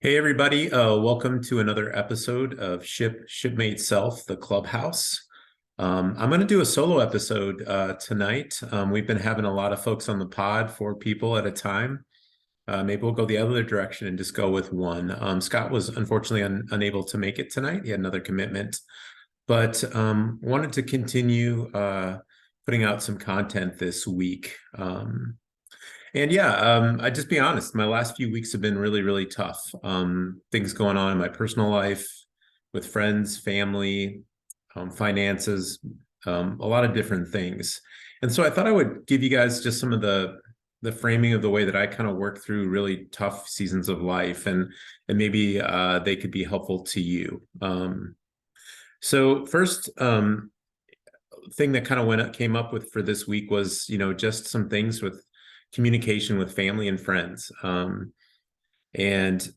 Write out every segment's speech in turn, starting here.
Hey everybody, welcome to another episode of Shipmate Self, the Clubhouse. I'm going to do a solo episode tonight. We've been having a lot of folks on the pod, 4 people at a time. Maybe we'll go the other direction and just go with one. Scott was unfortunately unable to make it tonight. He had another commitment, but wanted to continue putting out some content this week. And yeah, I just be honest, my last few weeks have been really, really tough. Things going on in my personal life with friends, family, finances, a lot of different things. And so I thought I would give you guys just some of the framing of the way that I kind of work through really tough seasons of life, and maybe they could be helpful to you. So first thing that kind of came up with for this week was, just some things with communication with family and friends. And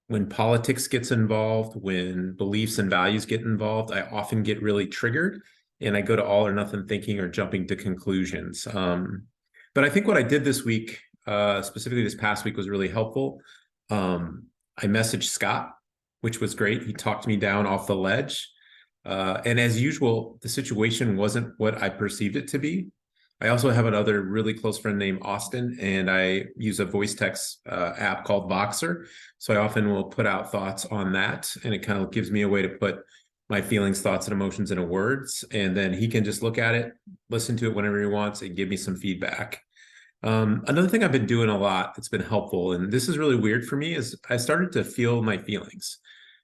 when politics gets involved, when beliefs and values get involved, I often get really triggered and I go to all or nothing thinking or jumping to conclusions. But I think what I did this week, specifically this past week, was really helpful. I messaged Scott, which was great. He talked me down off the ledge. And as usual, the situation wasn't what I perceived it to be. I also have another really close friend named Austin, and I use a voice text app called Voxer. So I often will put out thoughts on that, and it kind of gives me a way to put my feelings, thoughts, and emotions into words. And then he can just look at it, listen to it whenever he wants, and give me some feedback. Another thing I've been doing a lot that's been helpful, and this is really weird for me, is I started to feel my feelings.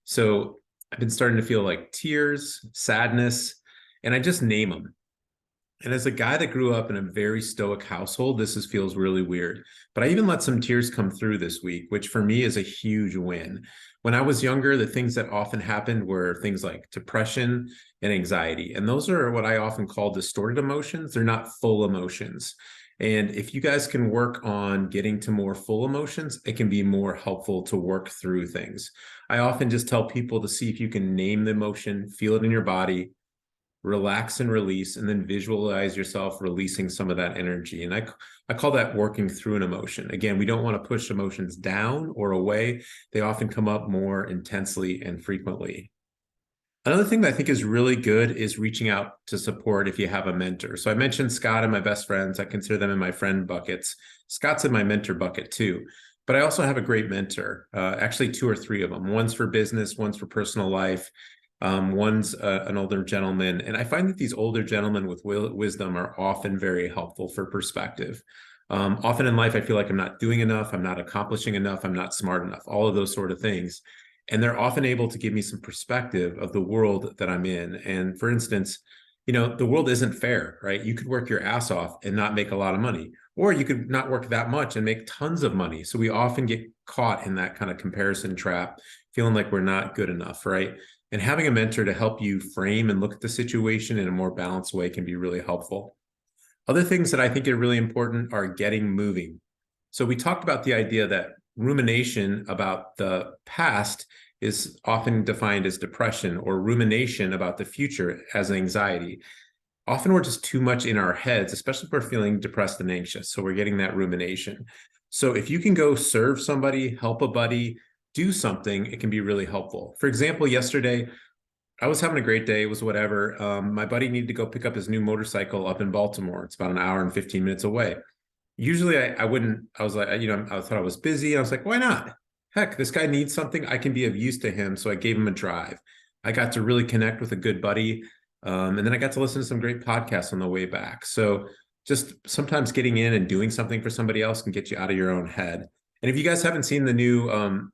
So I've been starting to feel like tears, sadness, and I just name them. And as a guy that grew up in a very stoic household, feels really weird. But I even let some tears come through this week, which for me is a huge win. When I was younger, the things that often happened were things like depression and anxiety. And those are what I often call distorted emotions. They're not full emotions. And if you guys can work on getting to more full emotions, it can be more helpful to work through things. I often just tell people to see if you can name the emotion, feel it in your body, relax and release, and then visualize yourself releasing some of that energy. And I call that working through an emotion. Again, we don't want to push emotions down or away. They often come up more intensely and frequently. Another thing that I think is really good is reaching out to support if you have a mentor. So I mentioned Scott and my best friends. I consider them in my friend buckets. Scott's in my mentor bucket too. But I also have a great mentor, actually 2 or 3 of them. One's for business, one's for personal life. One's an older gentleman. And I find that these older gentlemen with wisdom are often very helpful for perspective. Often in life, I feel like I'm not doing enough. I'm not accomplishing enough. I'm not smart enough, all of those sort of things. And they're often able to give me some perspective of the world that I'm in. And for instance, the world isn't fair, right? You could work your ass off and not make a lot of money, or you could not work that much and make tons of money. So we often get caught in that kind of comparison trap, feeling like we're not good enough, right? And having a mentor to help you frame and look at the situation in a more balanced way can be really helpful. Other things that I think are really important are getting moving. So we talked about the idea that rumination about the past is often defined as depression, or rumination about the future as anxiety. Often we're just too much in our heads, especially if we're feeling depressed and anxious. So we're getting that rumination. So if you can go serve somebody, help a buddy, do something, it can be really helpful. For example, yesterday, I was having a great day. It was whatever. My buddy needed to go pick up his new motorcycle up in Baltimore. It's about an hour and 15 minutes away. Usually I wouldn't, I was like, I thought I was busy. And I was like, why not? Heck, this guy needs something. I can be of use to him. So I gave him a drive. I got to really connect with a good buddy. And then I got to listen to some great podcasts on the way back. So just sometimes getting in and doing something for somebody else can get you out of your own head. And if you guys haven't seen the new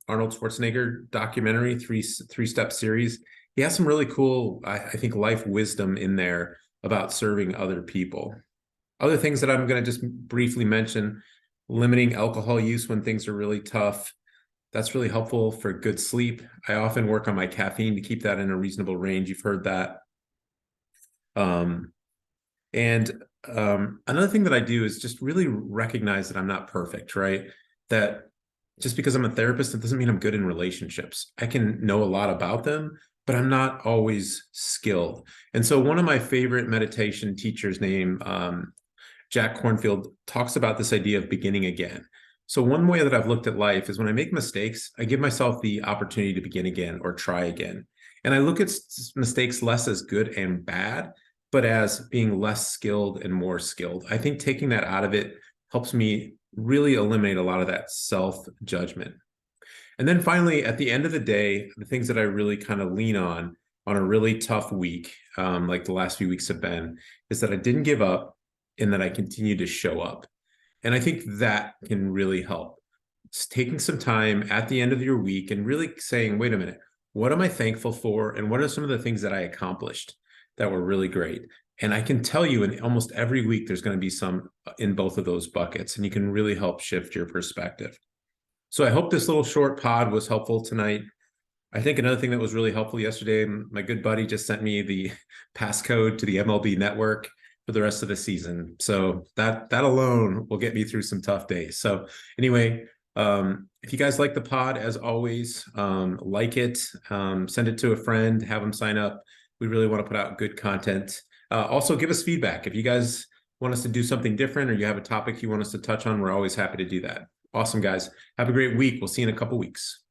Arnold Schwarzenegger documentary, three-step series, he has some really cool, I think, life wisdom in there about serving other people. Other things that I'm going to just briefly mention: limiting alcohol use when things are really tough. That's really helpful for good sleep. I often work on my caffeine to keep that in a reasonable range. You've heard that. Another thing that I do is just really recognize that I'm not perfect, right? That just because I'm a therapist, it doesn't mean I'm good in relationships. I can know a lot about them, but I'm not always skilled. And so one of my favorite meditation teachers named Jack Kornfield talks about this idea of beginning again. So one way that I've looked at life is when I make mistakes, I give myself the opportunity to begin again or try again. And I look at mistakes less as good and bad, but as being less skilled and more skilled. I think taking that out of it helps me really eliminate a lot of that self-judgment. And then finally, at the end of the day, the things that I really kind of lean on a really tough week, like the last few weeks have been, is that I didn't give up and that I continue to show up. And I think that can really help. It's taking some time at the end of your week and really saying, wait a minute, what am I thankful for? And what are some of the things that I accomplished that were really great? And I can tell you in almost every week, there's going to be some in both of those buckets, and you can really help shift your perspective. So I hope this little short pod was helpful tonight. I think another thing that was really helpful yesterday, my good buddy just sent me the passcode to the MLB network for the rest of the season. So that alone will get me through some tough days. So anyway, if you guys like the pod, as always, like it, send it to a friend, have them sign up. We really want to put out good content. Also, give us feedback. If you guys want us to do something different or you have a topic you want us to touch on, we're always happy to do that. Awesome, guys. Have a great week. We'll see you in a couple weeks.